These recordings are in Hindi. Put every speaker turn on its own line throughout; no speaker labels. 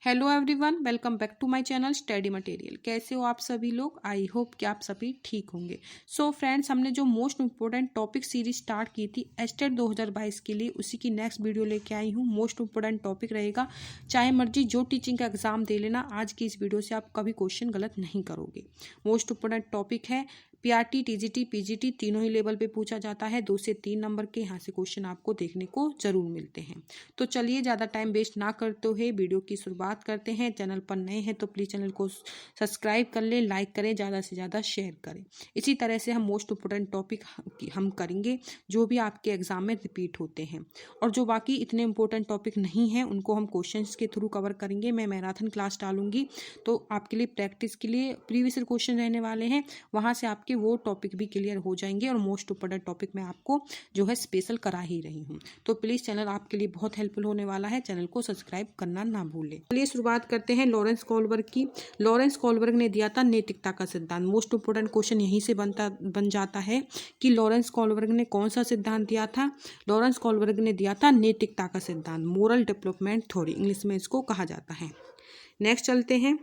Hello everyone, welcome back to my channel study material. कैसे हो आप सभी लोग? आई होप कि आप सभी ठीक होंगे। सो फ्रेंड्स, हमने जो most important topic series start की थी एस्टेट 2022 के लिए, उसी की नेक्स्ट वीडियो लेके आई हूँ। मोस्ट इंपॉर्टेंट टॉपिक रहेगा, चाहे मर्जी जो टीचिंग का एग्जाम दे लेना, आज की इस वीडियो से आप कभी क्वेश्चन गलत नहीं करोगे। मोस्ट इंपॉर्टेंट टॉपिक है पीआरटी, टीजीटी, पीजीटी तीनों ही लेवल पे पूछा जाता है। 2 से 3 नंबर के यहाँ से क्वेश्चन आपको देखने को जरूर मिलते हैं। तो चलिए ज़्यादा टाइम वेस्ट ना करते हुए वीडियो की शुरुआत करते हैं। चैनल पर नए हैं तो प्लीज़ चैनल को सब्सक्राइब कर लें, लाइक करें, ज़्यादा से ज़्यादा शेयर करें। इसी तरह से हम मोस्ट इंपोर्टेंट टॉपिक हम करेंगे जो भी आपके एग्जाम में रिपीट होते हैं, और जो बाकी इतने इंपॉर्टेंट टॉपिक नहीं हैं उनको हम क्वेश्चंस के थ्रू कवर करेंगे। मैं मैराथन क्लास डालूंगी तो आपके लिए प्रैक्टिस के लिए प्रीवियस क्वेश्चन रहने वाले हैं, वहाँ से आपके वो टॉपिक भी क्लियर हो जाएंगे। और मोस्ट इंपोर्टेंट टॉपिक मैं आपको जो है स्पेशल करा ही रही हूँ। तो प्लीज़ चैनल आपके लिए बहुत हेल्पफुल होने वाला है, चैनल को सब्सक्राइब करना ना भूलें। चलिए शुरुआत करते हैं लॉरेंस कोहलबर्ग की। लॉरेंस कोहलबर्ग ने दिया था नैतिकता का सिद्धांत। मोस्ट इंपोर्टेंट क्वेश्चन यहीं से बन जाता है कि लॉरेंस कोहलबर्ग ने कौन सा सिद्धांत दिया था। लॉरेंस कोहलबर्ग ने दिया था नैतिकता का सिद्धांत, मोरल डेवलपमेंट थ्योरी इंग्लिश में इसको कहा जाता है। नेक्स्ट चलते हैं।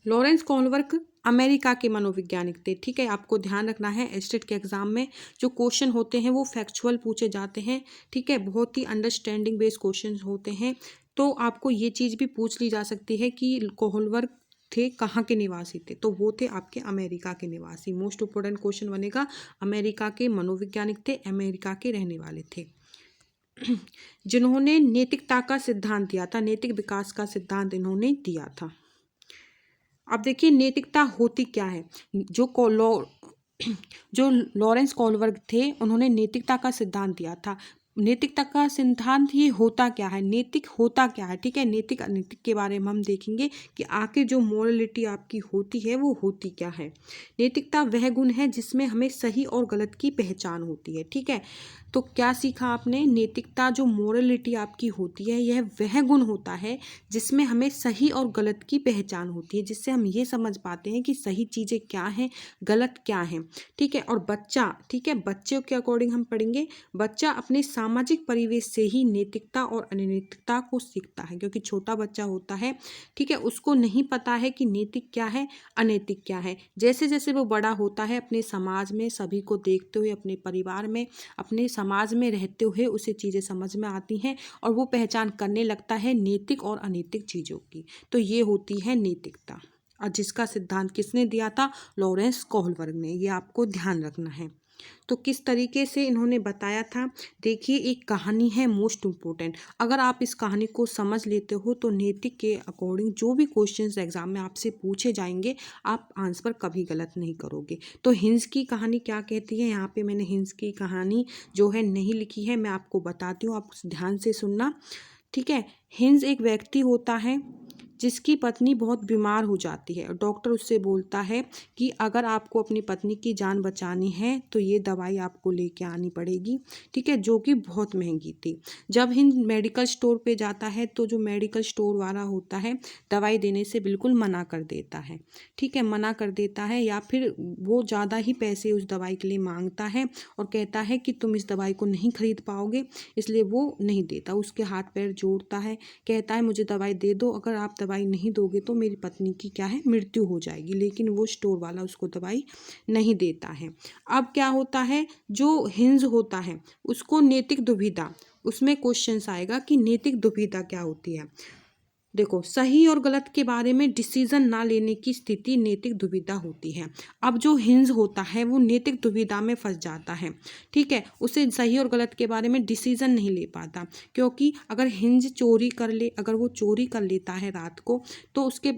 लॉरेंस कोहलबर्ग अमेरिका के मनोवैज्ञानिक थे। ठीक है, आपको ध्यान रखना है एस्टेट के एग्जाम में जो क्वेश्चन होते हैं वो फैक्चुअल पूछे जाते हैं। ठीक है, बहुत ही अंडरस्टैंडिंग बेस्ड क्वेश्चन होते हैं। तो आपको ये चीज़ भी पूछ ली जा सकती है कि कोहलबर्ग थे कहाँ के निवासी थे, तो वो थे आपके अमेरिका के निवासी। मोस्ट इंपोर्टेंट क्वेश्चन बनेगा, अमेरिका के मनोवैज्ञानिक थे, अमेरिका के रहने वाले थे। जिन्होंने नैतिकता का सिद्धांत दिया था, नैतिक विकास का सिद्धांत इन्होंने दिया था। अब देखिए नैतिकता होती क्या है। जो लॉरेंस कोहलबर्ग थे उन्होंने नैतिकता का सिद्धांत दिया था। नैतिकता का सिद्धांत ये होता क्या है, नैतिक होता क्या है। ठीक है, नैतिक अनैतिक के बारे में हम देखेंगे कि आखिर जो मोरलिटी आपकी होती है वो होती क्या है। नैतिकता वह गुण है जिसमें हमें सही और गलत की पहचान होती है। ठीक है, तो क्या सीखा आपने? नैतिकता जो मोरलिटी आपकी होती है यह वह गुण होता है जिसमें हमें सही और गलत की पहचान होती है, जिससे हम ये समझ पाते हैं कि सही चीज़ें क्या हैं, गलत क्या हैं। ठीक है, और बच्चा, ठीक है, बच्चों के अकॉर्डिंग हम पढ़ेंगे। बच्चा अपने सामाजिक परिवेश से ही नैतिकता और अनैतिकता को सीखता है, क्योंकि छोटा बच्चा होता है, ठीक है, उसको नहीं पता है कि नैतिक क्या है, अनैतिक क्या है। जैसे जैसे वो बड़ा होता है अपने समाज में सभी को देखते हुए, अपने परिवार में, अपने समाज में रहते हुए उसे चीज़ें समझ में आती हैं और वो पहचान करने लगता है नैतिक और अनैतिक चीज़ों की। तो ये होती है नैतिकता, और जिसका सिद्धांत किसने दिया था? लॉरेंस कोहलबर्ग ने। ये आपको ध्यान रखना है। तो किस तरीके से इन्होंने बताया था, देखिए एक कहानी है मोस्ट इम्पोर्टेंट। अगर आप इस कहानी को समझ लेते हो तो नैतिक के अकॉर्डिंग जो भी क्वेश्चंस एग्जाम में आपसे पूछे जाएंगे आप आंसर कभी गलत नहीं करोगे। तो हिंस की कहानी क्या कहती है, यहाँ पे मैंने हिंस की कहानी जो है नहीं लिखी है, मैं आपको बताती हूँ, आप ध्यान से सुनना। ठीक है, हिंस एक व्यक्ति होता है जिसकी पत्नी बहुत बीमार हो जाती है। डॉक्टर उससे बोलता है कि अगर आपको अपनी पत्नी की जान बचानी है तो ये दवाई आपको लेके आनी पड़ेगी। ठीक है, जो कि बहुत महंगी थी। जब हिंद मेडिकल स्टोर पे जाता है तो जो मेडिकल स्टोर वाला होता है दवाई देने से बिल्कुल मना कर देता है। ठीक है, मना कर देता है, या फिर वो ज़्यादा ही पैसे उस दवाई के लिए मांगता है और कहता है कि तुम इस दवाई को नहीं खरीद पाओगे, इसलिए वो नहीं देता। उसके हाथ पैर जोड़ता है, कहता है मुझे दवाई दे दो, अगर आप दवाई नहीं दोगे तो मेरी पत्नी की क्या है, मृत्यु हो जाएगी। लेकिन वो स्टोर वाला उसको दवाई नहीं देता है। अब क्या होता है, जो हिंस होता है उसको नैतिक दुविधा, उसमें क्वेश्चंस आएगा कि नैतिक दुविधा क्या होती है। देखो, सही और गलत के बारे में डिसीजन ना लेने की स्थिति नैतिक दुविधा होती है। अब जो हिंस होता है वो नैतिक दुविधा में फंस जाता है। ठीक है, उसे सही और गलत के बारे में डिसीजन नहीं ले पाता, क्योंकि अगर हिंस चोरी कर ले, अगर वो चोरी कर लेता है रात को, तो उसके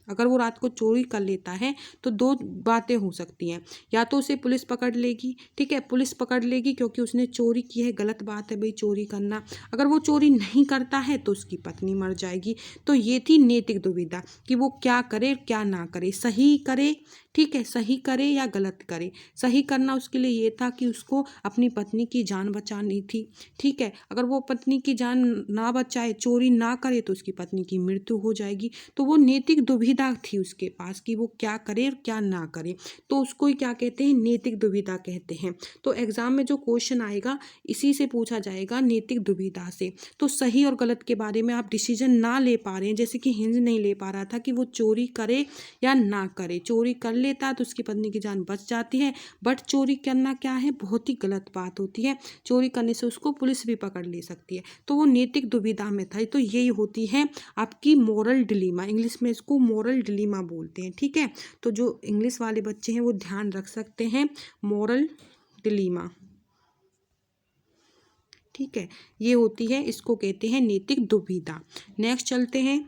अगर वो रात को चोरी कर लेता है तो दो बातें हो सकती हैं। या तो उसे पुलिस पकड़ लेगी, ठीक है, पुलिस पकड़ लेगी क्योंकि उसने चोरी की है, गलत बात है भाई चोरी करना। अगर वो चोरी नहीं करता है तो उसकी पत्नी मर जाएगी। तो ये थी नैतिक दुविधा कि वो क्या करे क्या ना करे, सही करे, ठीक है, सही करे या गलत करे। सही करना उसके लिए ये था कि उसको अपनी पत्नी की जान बचानी थी। ठीक है, अगर वो पत्नी की जान ना बचाए, चोरी ना करे, तो उसकी पत्नी की मृत्यु हो जाएगी। तो वो नैतिक दुविधा दुविधा थी उसके पास कि वो क्या करे और क्या ना करे, तो उसको ही क्या कहते हैं, नैतिक दुविधा कहते हैं। तो एग्जाम में जो क्वेश्चन आएगा इसी से पूछा जाएगा, नैतिक दुविधा से। तो सही और गलत के बारे में आप डिसीजन ना ले पा रहे हैं, जैसे कि हिंज नहीं ले पा रहा था कि वो चोरी करे या ना करे। चोरी कर लेता है तो उसकी पत्नी की जान बच जाती है, बट चोरी करना क्या है, बहुत ही गलत बात होती है। चोरी करने से उसको पुलिस भी पकड़ ले सकती है, तो वो नैतिक दुविधा में था। तो यही होती है आपकी मोरल डिलीमा, इंग्लिश में इसको मोरल डिलीमा बोलते हैं, ठीक है। तो जो इंग्लिश वाले बच्चे हैं वो ध्यान रख सकते हैं, मोरल डिलीमा, ठीक है, ये होती है, इसको कहते हैं नैतिक दुविधा। नेक्स्ट चलते हैं,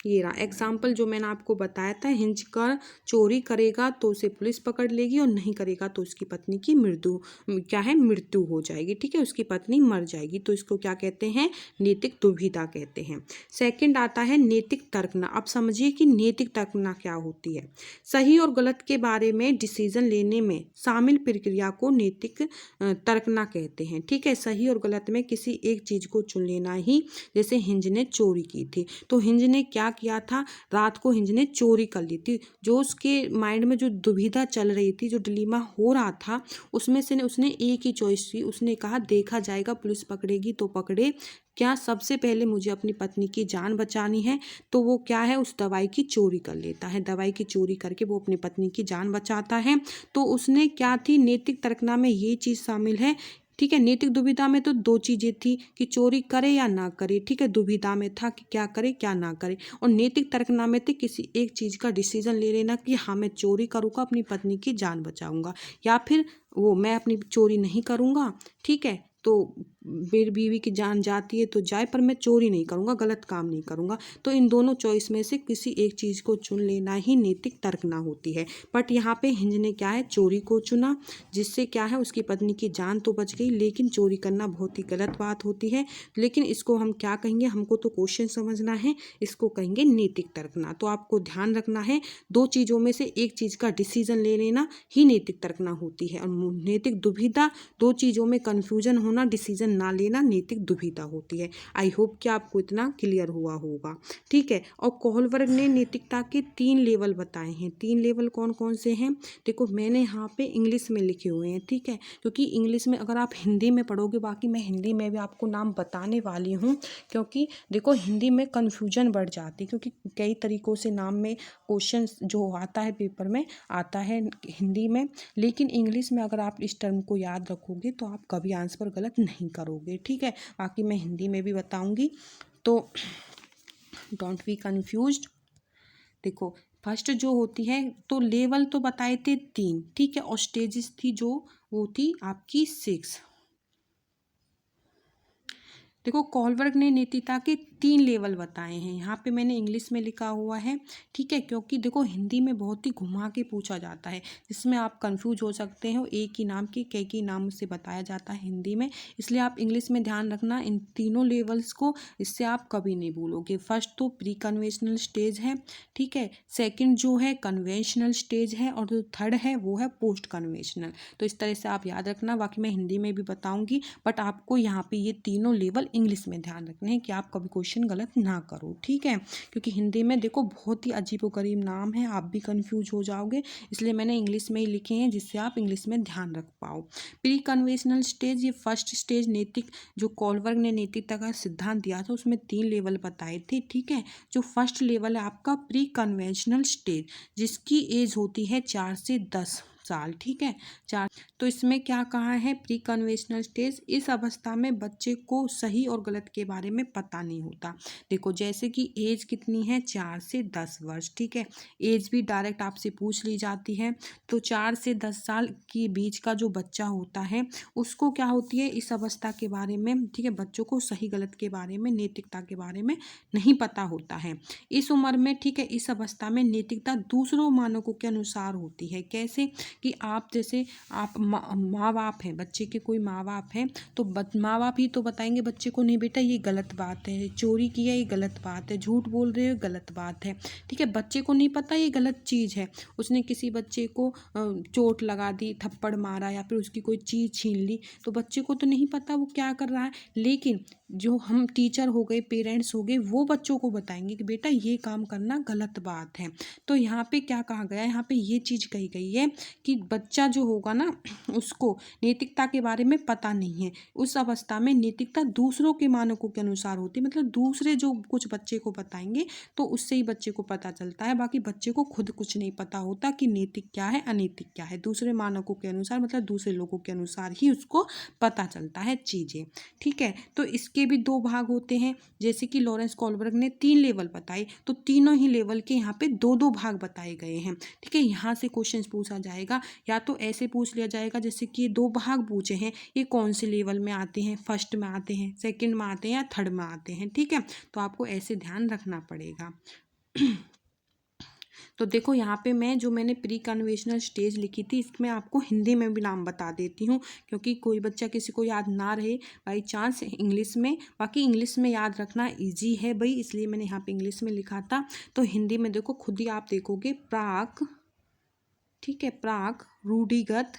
ये रहा एग्जाम्पल जो मैंने आपको बताया था, हिंज कर चोरी करेगा तो उसे पुलिस पकड़ लेगी और नहीं करेगा तो उसकी पत्नी की मृत्यु हो जाएगी, ठीक है, उसकी पत्नी मर जाएगी। तो इसको क्या कहते हैं, नैतिक दुविधा कहते हैं। सेकंड आता है नैतिक तर्कना। अब समझिए कि नैतिक तर्कना क्या होती है। सही और गलत के बारे में डिसीजन लेने में शामिल प्रक्रिया को नैतिक तर्कना कहते हैं, ठीक है। सही और गलत में किसी एक चीज को चुन लेना ही, जैसे हिंज ने चोरी की थी, तो हिंज ने क्या किया था, रात को हिंज ने चोरी कर ली थी। जो उसके माइंड में जो दुविधा चल रही थी, जो डिलीमा हो रहा था, उसमें से उसने एक ही चॉइस की, उसने कहा देखा जाएगा, पुलिस पकड़ेगी तो पकड़े, क्या सबसे पहले मुझे अपनी पत्नी की जान बचानी है। तो वो क्या है, उस दवाई की चोरी कर लेता है, दवाई की चोरी करके वो अपनी पत्नी की जान बचाता है। तो उसने क्या थी, नैतिक तर्कना में ये चीज़ शामिल है, ठीक है। नैतिक दुविधा में तो दो चीजें थी कि चोरी करे या ना करे, ठीक है। दुविधा में था कि क्या करे क्या ना करे, और नैतिक तर्कना में थे किसी एक चीज का डिसीजन ले लेना कि हाँ मैं चोरी करूंगा, अपनी पत्नी की जान बचाऊंगा, या फिर वो मैं अपनी चोरी नहीं करूंगा, ठीक है, तो मेरी बीवी की जान जाती है तो जाए, पर मैं चोरी नहीं करूंगा, गलत काम नहीं करूंगा। तो इन दोनों चॉइस में से किसी एक चीज़ को चुन लेना ही नैतिक तर्कना होती है। बट यहाँ पे हिंज ने क्या है, चोरी को चुना, जिससे क्या है, उसकी पत्नी की जान तो बच गई, लेकिन चोरी करना बहुत ही गलत बात होती है। लेकिन इसको हम क्या कहेंगे, हमको तो क्वेश्चन समझना है, इसको कहेंगे नैतिक तर्कना। तो आपको ध्यान रखना है, दो चीज़ों में से एक चीज़ का डिसीजन ले लेना ही नैतिक तर्कना होती है, और नैतिक दुविधा, दो चीज़ों में कन्फ्यूजन होना, डिसीजन ना लेना, नैतिक दुविधा होती है। आई होप कि आपको इतना क्लियर हुआ होगा, ठीक है। और कोहलबर्ग ने नैतिकता के 3 लेवल बताए हैं। 3 लेवल कौन कौन से हैं, देखो मैंने यहाँ पे इंग्लिश में लिखे हुए हैं, ठीक है, क्योंकि इंग्लिश में अगर आप हिंदी में पढ़ोगे, बाकी मैं हिंदी में भी आपको नाम बताने वाली हूँ, क्योंकि देखो हिंदी में कन्फ्यूजन बढ़ जाती है, क्योंकि कई तरीक़ों से नाम में क्वेश्चन जो आता है पेपर में आता है हिंदी में, लेकिन इंग्लिश में अगर आप इस टर्म को याद रखोगे तो आप कभी आंसर गलत नहीं करोगे, ठीक है। बाकी मैं हिंदी में भी बताऊंगी, तो डोंट बी कंफ्यूज्ड। देखो फर्स्ट जो होती है, तो लेवल तो बताए थे 3, ठीक है, और स्टेजेस थी जो वो थी आपकी 6। देखो कोहलबर्ग ने नैतिकता के 3 लेवल बताए हैं, यहाँ पे मैंने इंग्लिश में लिखा हुआ है, ठीक है, क्योंकि देखो हिंदी में बहुत ही घुमा के पूछा जाता है, जिसमें आप कंफ्यूज हो सकते हो, एक ही नाम के कई नाम से बताया जाता है हिंदी में, इसलिए आप इंग्लिश में ध्यान रखना इन तीनों लेवल्स को, इससे आप कभी नहीं भूलोगे। फर्स्ट तो प्री कन्वेंशनल स्टेज है, ठीक है, सेकेंड जो है कन्वेंशनल स्टेज है, और जो थर्ड है वो है पोस्ट कन्वेंशनल। तो इस तरह से आप याद रखना, बाकी मैं हिंदी में भी बताऊँगी, बट आपको यहाँ पे ये तीनों लेवल इंग्लिश में ध्यान रखने हैं कि आप कभी क्वेश्चन गलत ना करो, ठीक है, क्योंकि हिंदी में देखो बहुत ही अजीबोगरीब नाम है, आप भी कंफ्यूज हो जाओगे, इसलिए मैंने इंग्लिश में ही लिखे हैं, जिससे आप इंग्लिश में ध्यान रख पाओ। प्री कन्वेंशनल स्टेज, ये फर्स्ट स्टेज नैतिक, जो कोहलबर्ग ने नैतिकता का सिद्धांत दिया था उसमें 3 लेवल बताए थे, ठीक है। जो फर्स्ट लेवल है आपका प्री कन्वेंशनल स्टेज, जिसकी एज होती है 4 से 10 साल, ठीक है, 4। तो इसमें क्या कहा है, प्री कन्वेंशनल स्टेज, इस अवस्था में बच्चे को सही और गलत के बारे में पता नहीं होता। देखो जैसे कि एज कितनी है, 4 से 10 वर्ष, ठीक है, एज भी डायरेक्ट आपसे पूछ ली जाती है। तो 4 से 10 साल के बीच का जो बच्चा होता है उसको क्या होती है, इस अवस्था के बारे में, ठीक है, बच्चों को सही गलत के बारे में, नैतिकता के बारे में नहीं पता होता है इस उम्र में, ठीक है। इस अवस्था में नैतिकता दूसरों मानकों के अनुसार होती है, कैसे कि आप जैसे आप माँ बाप हैं, बच्चे के कोई माँ बाप हैं तो माँ बाप ही तो बताएंगे बच्चे को, नहीं बेटा ये गलत बात है, चोरी किया ये गलत बात है, झूठ बोल रहे हो गलत बात है। ठीक है, बच्चे को नहीं पता ये गलत चीज़ है, उसने किसी बच्चे को चोट लगा दी, थप्पड़ मारा या फिर उसकी कोई चीज़ छीन ली, तो बच्चे को तो नहीं पता वो क्या कर रहा है। लेकिन जो हम टीचर हो गए, पेरेंट्स हो गए, वो बच्चों को बताएंगे कि बेटा ये काम करना गलत बात है। तो यहाँ पे क्या कहा गया है, यहाँ पे ये चीज़ कही गई है कि बच्चा जो होगा ना उसको नैतिकता के बारे में पता नहीं है। उस अवस्था में नैतिकता दूसरों के मानकों के अनुसार होती है, मतलब दूसरे जो कुछ बच्चे को बताएंगे तो उससे ही बच्चे को पता चलता है। बाकी बच्चे को खुद कुछ नहीं पता होता कि नैतिक क्या है अनैतिक क्या है, दूसरे मानकों के अनुसार मतलब दूसरे लोगों के अनुसार ही उसको पता चलता है चीज़ें। ठीक है, तो इसके भी दो भाग होते हैं, जैसे कि लॉरेंस कोलबर्ग ने 3 लेवल बताए, तो तीनों ही लेवल के यहाँ पे दो दो भाग बताए गए हैं। ठीक है, यहाँ से क्वेश्चन पूछा जाएगा, या तो ऐसे पूछ लिया जाएगा जैसे कि ये 2 भाग पूछे हैं, ये कौन से लेवल में आते हैं, फर्स्ट में आते हैं, सेकंड में आते हैं या थर्ड में आते हैं। ठीक है, तो आपको ऐसे ध्यान रखना पड़ेगा। तो देखो यहाँ पे मैंने प्री कन्वेंशनल स्टेज लिखी थी, इसमें आपको हिंदी में भी नाम बता देती हूँ, क्योंकि कोई बच्चा किसी को याद ना रहे बाई चांस इंग्लिश में। बाकी इंग्लिश में याद रखना इजी है भाई, इसलिए मैंने यहाँ पे इंग्लिश में लिखा था। तो हिंदी में देखो खुद ही आप देखोगे, प्राक, ठीक है, प्राक रूढ़िगत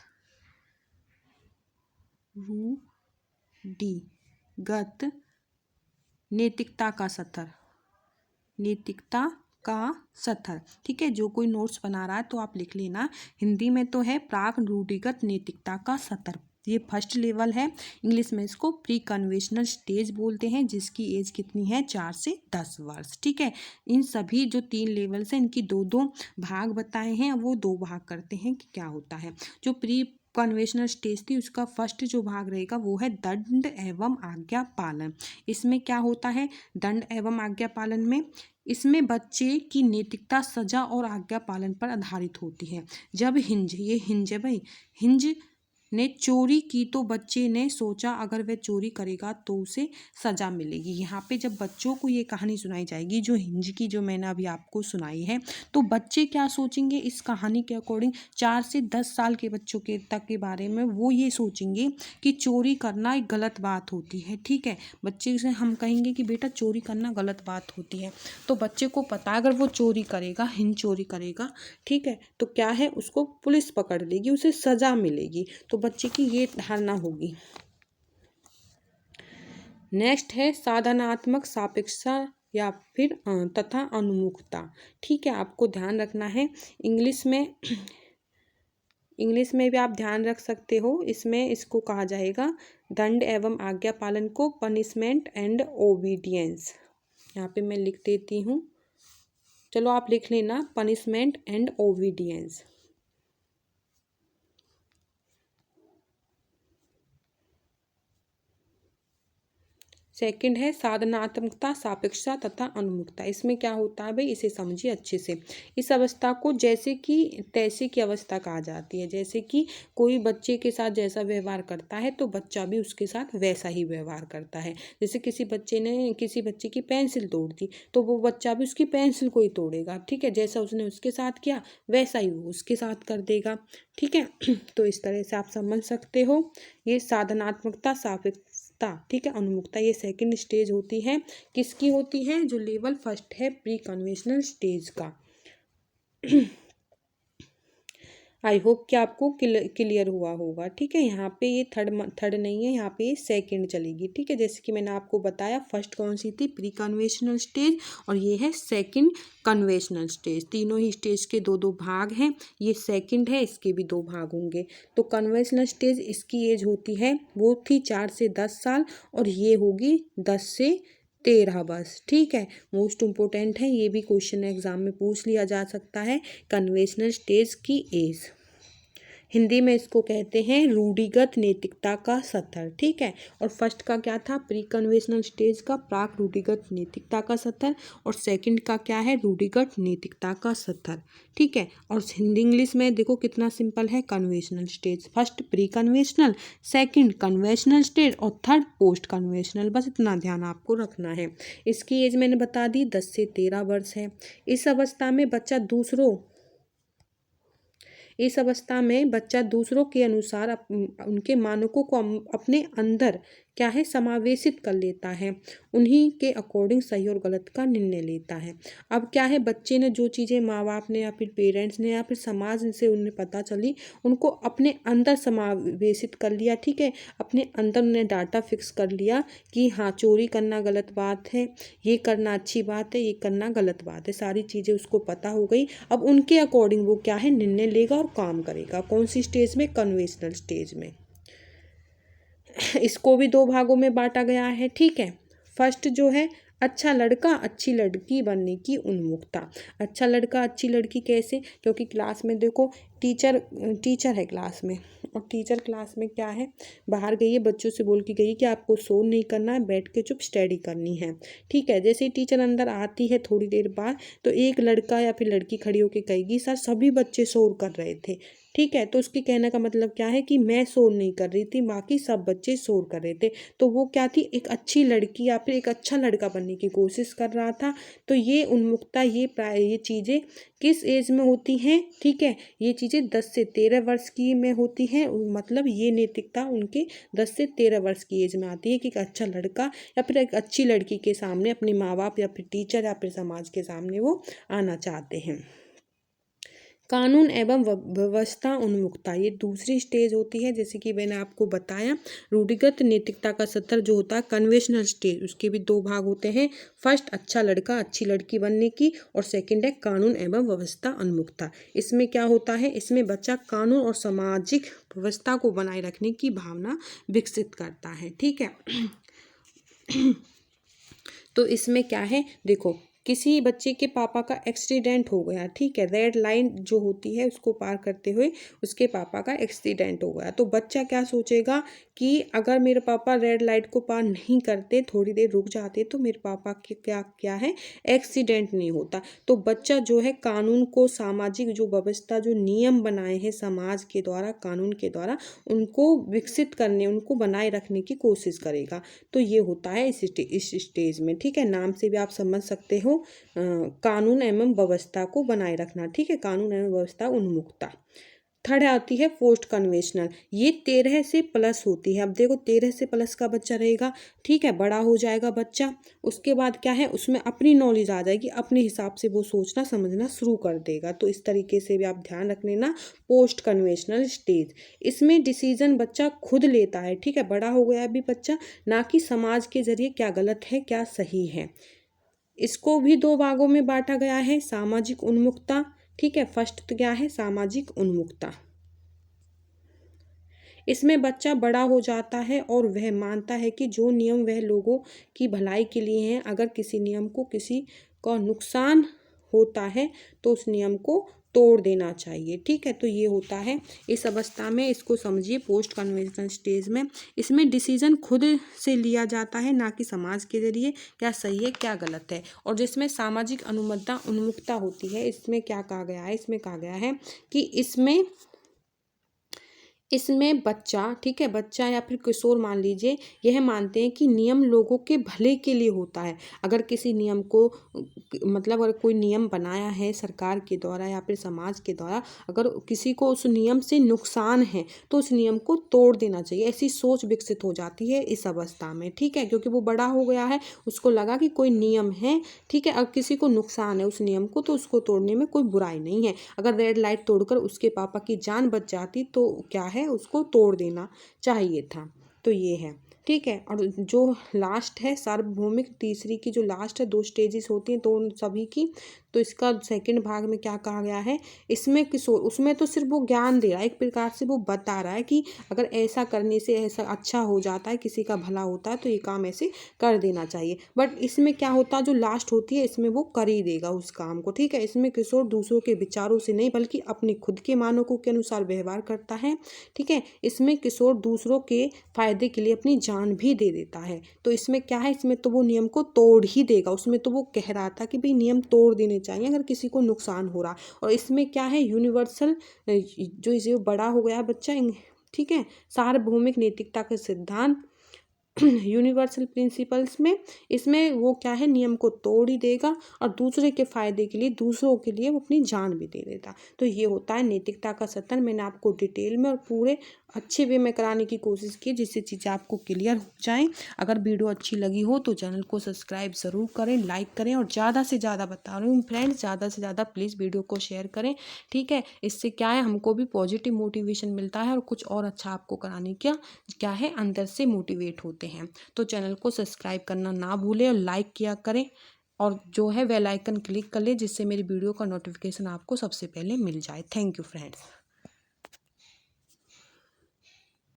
नैतिकता का स्तर, नैतिकता का स्तर। ठीक है, जो कोई नोट्स बना रहा है तो आप लिख लेना, हिंदी में तो है प्राक रूढ़िगत नैतिकता का स्तर, ये फर्स्ट लेवल है। इंग्लिश में इसको प्री कन्वेंशनल स्टेज बोलते हैं, जिसकी एज कितनी है 4 से 10 वर्ष। ठीक है, इन सभी जो 3 लेवल्स हैं इनकी 2-2 भाग बताए हैं, वो 2 भाग करते हैं कि क्या होता है। जो प्री कन्वेंशनल स्टेज थी उसका फर्स्ट जो भाग रहेगा वो है दंड एवं आज्ञा पालन। इसमें क्या होता है, दंड एवं आज्ञा पालन में इसमें बच्चे की नैतिकता सजा और आज्ञा पालन पर आधारित होती है। जब हिंज, ये हिंज है भाई, हिंज ने चोरी की तो बच्चे ने सोचा अगर वह चोरी करेगा तो उसे सजा मिलेगी। यहाँ पे जब बच्चों को ये कहानी सुनाई जाएगी जो हिंज की, जो मैंने अभी आपको सुनाई है, तो बच्चे क्या सोचेंगे इस कहानी के अकॉर्डिंग, 4 से 10 साल के बच्चों के तक के बारे में वो ये सोचेंगे कि चोरी करना एक गलत बात होती है। ठीक है, बच्चे से हम कहेंगे कि बेटा चोरी करना गलत बात होती है, तो बच्चे को पता है अगर वो चोरी करेगा, हिंज चोरी करेगा, ठीक है, तो क्या है उसको पुलिस पकड़ लेगी, उसे सजा मिलेगी। तो बच्चे की ये धारणा होगी। नेक्स्ट है साधनात्मक सापेक्षता या फिर तथा अनुमुखता। ठीक है, आपको ध्यान रखना है, इंग्लिश में भी आप ध्यान रख सकते हो, इसमें इसको कहा जाएगा दंड एवं आज्ञा पालन को पनिशमेंट एंड ओबीडियंस। यहाँ पे मैं लिख देती हूँ, चलो आप लिख लेना पनिशमेंट एंड ओबीडियंस। सेकंड है साधनात्मकता सापेक्षता तथा अनुमुखता। इसमें क्या होता है भाई, इसे समझिए अच्छे से। इस अवस्था को जैसे कि तैसे की अवस्था कहा जाती है, जैसे कि कोई बच्चे के साथ जैसा व्यवहार करता है तो बच्चा भी उसके साथ वैसा ही व्यवहार करता है। जैसे किसी बच्चे ने किसी बच्चे की पेंसिल तोड़ दी तो वो बच्चा भी उसकी पेंसिल को ही तोड़ेगा। ठीक है, जैसा उसने उसके साथ किया वैसा ही वो उसके साथ कर देगा। ठीक है, तो इस तरह से आप समझ सकते हो, ये साधनात्मकता सापेक्षता, ठीक है, अनुमुखता, ये सेकंड स्टेज होती है। किसकी होती है, जो लेवल फर्स्ट है प्री कन्वेंशनल स्टेज का। आई होप कि आपको क्लियर हुआ होगा। ठीक है, यहाँ पे ये थर्ड नहीं है, यहाँ पे ये सेकंड चलेगी। ठीक है, जैसे कि मैंने आपको बताया फर्स्ट कौन सी थी, प्री कन्वेंशनल स्टेज, और ये है सेकंड कन्वेंशनल स्टेज। तीनों ही स्टेज के 2-2 भाग हैं, ये सेकंड है, इसके भी 2 भाग होंगे। तो कन्वेंशनल स्टेज इसकी एज होती है, वो थी 4 से 10 साल, और ये होगी 10 से 13 वर्ष। ठीक है, मोस्ट इम्पोर्टेंट है, ये भी क्वेश्चन एग्जाम में पूछ लिया जा सकता है, कन्वेंशनल स्टेज की एज। हिंदी में इसको कहते हैं रूढ़िगत नैतिकता का स्तर। ठीक है, और फर्स्ट का क्या था, प्री कन्वेंशनल स्टेज का प्राक रूढ़िगत नैतिकता का स्तर, और सेकंड का क्या है, रूढ़िगत नैतिकता का स्तर। ठीक है, और हिंदी इंग्लिश में देखो कितना सिंपल है, conventional stage, first pre conventional, second conventional stage, और थर्ड पोस्ट कन्वेंशनल। बस इतना ध्यान आपको रखना है। इसकी एज मैंने बता दी 10 से 13 वर्ष है। इस अवस्था में बच्चा दूसरों इस अवस्था में बच्चा दूसरों के अनुसार उनके मानकों को अपने अंदर क्या है समावेशित कर लेता है, उन्हीं के अकॉर्डिंग सही और गलत का निर्णय लेता है। अब क्या है, बच्चे ने जो चीज़ें माँ बाप ने या फिर पेरेंट्स ने या फिर समाज से उन्हें पता चली, उनको अपने अंदर समावेशित कर लिया, ठीक है। अपने अंदर उन्हें डाटा फिक्स कर लिया कि हाँ, चोरी करना गलत बात है, ये करना अच्छी बात है, ये करना गलत बात है, सारी चीज़ें उसको पता हो गई। अब उनके अकॉर्डिंग वो क्या है निर्णय लेगा और काम करेगा। कौन सी स्टेज में? कन्वेंशनल स्टेज में। इसको भी दो भागों में बांटा गया है, ठीक है। फर्स्ट जो है अच्छा लड़का अच्छी लड़की बनने की उन्मुखता। अच्छा लड़का अच्छी लड़की कैसे? क्योंकि क्लास में देखो टीचर है क्लास में, और टीचर क्लास में क्या है, बाहर गई है, बच्चों से बोल के गई कि आपको शोर नहीं करना है, बैठ के चुप स्टडी करनी है, ठीक है। जैसे ही टीचर अंदर आती है थोड़ी देर बाद, तो एक लड़का या फिर लड़की खड़ी होकर कहेगी सर सभी बच्चे शोर कर रहे थे, ठीक है। तो उसके कहने का मतलब क्या है कि मैं शोर नहीं कर रही थी, बाकी सब बच्चे शोर कर रहे थे। तो वो क्या थी, एक अच्छी लड़की या फिर एक अच्छा लड़का बनने की कोशिश कर रहा था। तो ये उन्मुखता, ये चीज़ें किस एज में होती हैं, ठीक है। ये चीज़ें 10 से 13 वर्ष की में होती हैं, मतलब ये नैतिकता उनके 10 से 13 वर्ष की एज में आती है कि एक अच्छा लड़का या फिर एक अच्छी लड़की के सामने अपने माँ बाप या फिर टीचर या फिर समाज के सामने वो आना चाहते हैं। कानून एवं व्यवस्था उन्मुखता, ये दूसरी स्टेज होती है। जैसे कि मैंने आपको बताया, रूढ़िगत नैतिकता का स्तर जो होता है कन्वेंशनल स्टेज, उसके भी दो भाग होते हैं। फर्स्ट अच्छा लड़का अच्छी लड़की बनने की, और सेकंड है कानून एवं व्यवस्था उन्मुखता। इसमें क्या होता है, इसमें बच्चा कानून और सामाजिक व्यवस्था को बनाए रखने की भावना विकसित करता है, ठीक है। तो इसमें क्या है, देखो किसी बच्चे के पापा का एक्सीडेंट हो गया, ठीक है। रेड लाइन जो होती है उसको पार करते हुए उसके पापा का एक्सीडेंट हो गया, तो बच्चा क्या सोचेगा कि अगर मेरे पापा रेड लाइट को पार नहीं करते, थोड़ी देर रुक जाते, तो मेरे पापा के क्या क्या है एक्सीडेंट नहीं होता। तो बच्चा जो है कानून को, सामाजिक जो व्यवस्था, जो नियम बनाए हैं समाज के द्वारा, कानून के द्वारा, उनको विकसित करने, उनको बनाए रखने की कोशिश करेगा। तो ये होता है इस स्टेज में, ठीक है। नाम से भी आप समझ सकते हो, कानून एवं व्यवस्था को बनाए रखना, ठीक है, कानून एवं व्यवस्था उन्मुखता। थर्ड आती है पोस्ट कन्वेंशनल, ये 13 से प्लस होती है। अब देखो 13 से प्लस का बच्चा रहेगा, ठीक है, बड़ा हो जाएगा बच्चा, उसके बाद क्या है, उसमें अपनी नॉलेज आ जाएगी, अपने हिसाब से वो सोचना समझना शुरू कर देगा। तो इस तरीके से भी आप ध्यान रख लेना, पोस्ट कन्वेंशनल स्टेज। इसमें डिसीजन बच्चा खुद लेता है, ठीक है, बड़ा हो गया अभी बच्चा, ना कि समाज के जरिए क्या गलत है क्या सही है। इसको भी दो भागों में बांटा गया है, सामाजिक उन्मुखता, ठीक है। फर्स्ट तो क्या है, सामाजिक उन्मुखता। इसमें बच्चा बड़ा हो जाता है और वह मानता है कि जो नियम वह लोगों की भलाई के लिए हैं, अगर किसी नियम को किसी का नुकसान होता है तो उस नियम को तोड़ देना चाहिए, ठीक है। तो ये होता है इस अवस्था में, इसको समझिए पोस्ट कन्वेंशनल स्टेज में। इसमें डिसीजन खुद से लिया जाता है, ना कि समाज के जरिए क्या सही है क्या गलत है। और जिसमें सामाजिक उन्मुखता होती है, इसमें क्या कहा गया है, इसमें कहा गया है कि इसमें बच्चा, ठीक है, बच्चा या फिर किशोर मान लीजिए, यह मानते हैं कि नियम लोगों के भले के लिए होता है। अगर किसी नियम को, मतलब अगर कोई नियम बनाया है सरकार के द्वारा या फिर समाज के द्वारा, अगर किसी को उस नियम से नुकसान है तो उस नियम को तोड़ देना चाहिए, ऐसी सोच विकसित हो जाती है इस अवस्था में, ठीक है। क्योंकि वो बड़ा हो गया है, उसको लगा कि कोई नियम है, ठीक है, अगर किसी को नुकसान है उस नियम को, तो उसको तोड़ने में कोई बुराई नहीं है। अगर रेड लाइट तोड़कर उसके पापा की जान बच जाती तो क्या है, उसको तोड़ देना चाहिए था। तो ये है, ठीक है। और जो लास्ट है सार्वभौमिक, तीसरी की जो लास्ट है, दो स्टेजेस होती हैं तो उन सभी की, तो इसका सेकंड भाग में क्या कहा गया है, इसमें किशोर, उसमें तो सिर्फ वो ज्ञान दे रहा है, एक प्रकार से वो बता रहा है कि अगर ऐसा करने से ऐसा अच्छा हो जाता है, किसी का भला होता है, तो ये काम ऐसे कर देना चाहिए। बट इसमें क्या होता है, जो लास्ट होती है इसमें वो कर ही देगा उस काम को, ठीक है। इसमें किशोर दूसरों के विचारों से नहीं बल्कि अपने खुद के मानकों के अनुसार व्यवहार करता है, ठीक है। इसमें किशोर दूसरों के फायदे के लिए अपनी जान भी दे देता है। तो इसमें क्या है, इसमें तो वो नियम को तोड़ ही देगा, उसमें तो वो कह रहा था कि भाई नियम तोड़ देने चाहिए अगर किसी को नुकसान हो रहा। और इसमें क्या है, यूनिवर्सल, जो इसे बड़ा हो गया बच्चा, ठीक है, सार्वभौमिक नैतिकता के सिद्धांत यूनिवर्सल प्रिंसिपल्स में इसमें वो क्या है, नियम को तोड़ ही देगा और दूसरे के फायदे के लिए, दूसरों के लिए वो अपनी जान भी दे देता। तो ये होता है नैतिकता का सतन। मैंने आपको डिटेल में और पूरे अच्छे वे में कराने की कोशिश की जिससे चीज़ें आपको क्लियर हो जाएं। अगर वीडियो अच्छी लगी हो तो चैनल को सब्सक्राइब ज़रूर करें, लाइक करें और ज़्यादा से ज़्यादा बता रही हूँ फ्रेंड्स, ज़्यादा से ज़्यादा प्लीज़ वीडियो को शेयर करें, ठीक है। इससे क्या है, हमको भी पॉजिटिव मोटिवेशन मिलता है और कुछ और अच्छा आपको कराने का क्या है, अंदर से मोटिवेट होते हैं। तो चैनल को सब्सक्राइब करना ना भूलें और लाइक किया करें और जो है बेल आइकन क्लिक कर ले जिससे मेरी वीडियो का नोटिफिकेशन आपको सबसे पहले मिल जाए। Thank you friends.